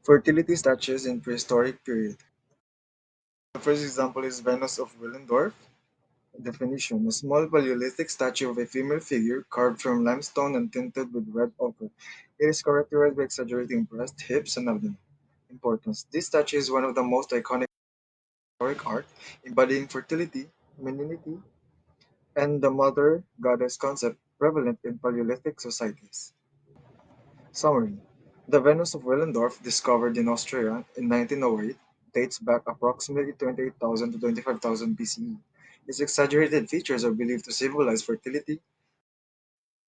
Fertility statues in prehistoric period. The first example is Venus of Willendorf. Definition: a small Paleolithic statue of a female figure carved from limestone and tinted with red ochre. It is characterized by exaggerating breast, hips, and abdomen. Importance: this statue is one of the most iconic historic art, embodying fertility, femininity, and the mother goddess concept prevalent in Paleolithic societies. Summary: the Venus of Willendorf, discovered in Austria in 1908, dates back approximately 28,000 to 25,000 BCE. Its exaggerated features are believed to symbolize fertility,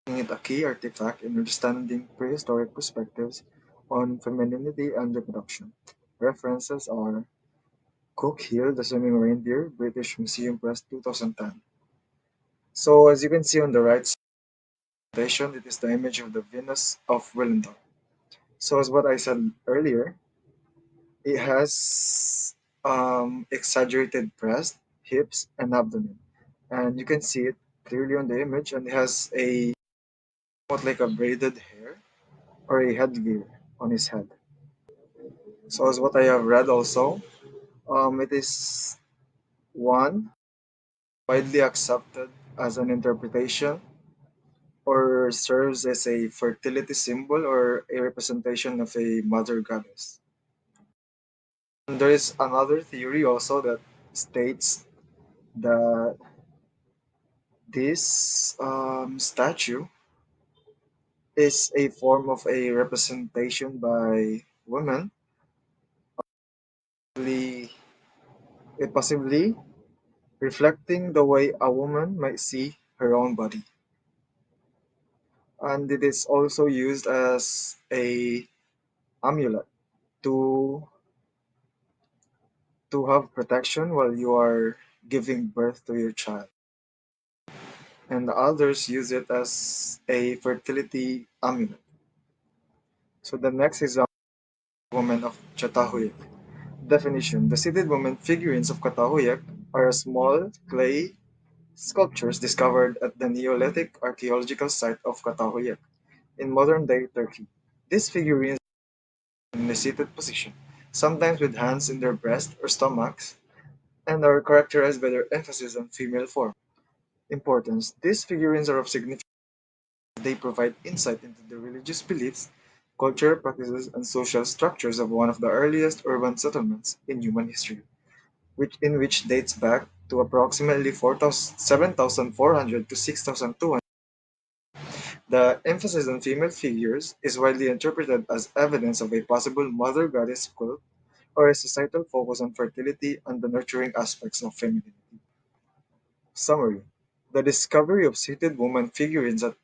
making it a key artifact in understanding prehistoric perspectives on femininity and reproduction. References are Cook Hill, The Swimming Reindeer, British Museum Press, 2010. So as you can see on the right side, it is the image of the Venus of Willendorf. So as what I said earlier, it has exaggerated breast, hips, and abdomen, and you can see it clearly on the image. And it has a somewhat like a braided hair or a headgear on his head. So as what I have read also, it is one widely accepted as an interpretation or serves as a fertility symbol or a representation of a mother goddess. And there is another theory also that states that this statue is a form of a representation by women, possibly, possibly reflecting the way a woman might see her own body. And it is also used as a amulet to have protection while you are giving birth to your child. And others use it as a fertility amulet. So the next example, woman of Chatahuyac. Definition: the seated woman figurines of Katahuyac are small clay sculptures discovered at the Neolithic archaeological site of Katahuyac in modern-day Turkey. These figurines are in a seated position, sometimes with hands in their breast or stomachs, and are characterized by their emphasis on female form. Importance: these figurines are of significance as they provide insight into the religious beliefs, cultural practices, and social structures of one of the earliest urban settlements in human history, which dates back to approximately 7,400 to 6,200. The emphasis on female figures is widely interpreted as evidence of a possible mother goddess cult or a societal focus on fertility and the nurturing aspects of femininity. Summary: the discovery of seated woman figurines at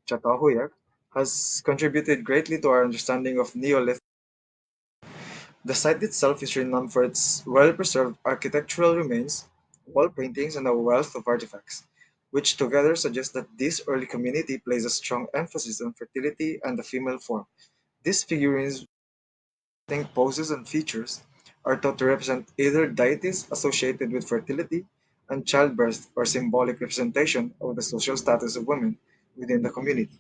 Chatahoyak has contributed greatly to our understanding of Neolithic. The site itself is renowned for its well-preserved architectural remains, wall paintings, and a wealth of artifacts, which together suggest that this early community placed a strong emphasis on fertility and the female form. These figurines, distinct poses and features, are thought to represent either deities associated with fertility and childbirth or symbolic representation of the social status of women within the community.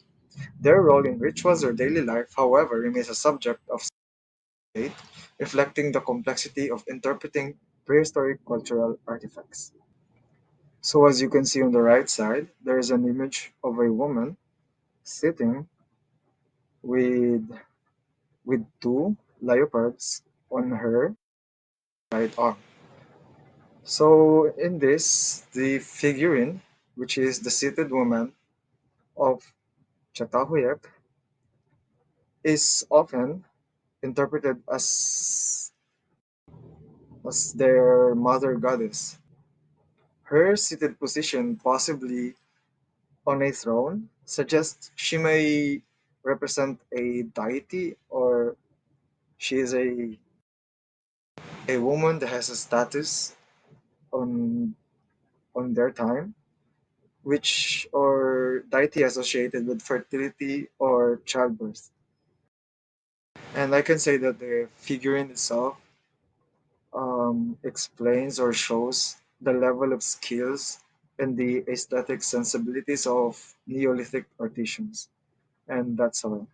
Their role in rituals or daily life, however, remains a subject of debate, reflecting the complexity of interpreting prehistoric cultural artifacts. So, as you can see on the right side, there is an image of a woman sitting with two leopards on her right arm. So, in this, the figurine, which is the seated woman of Chatahoyak, is often interpreted as their mother goddess. Her seated position, possibly on a throne, suggests she may represent a deity or she is a woman that has a status on their time, which or deity associated with fertility or childbirth. And I can say that the figurine itself explains or shows the level of skills and the aesthetic sensibilities of Neolithic artisans. And that's all.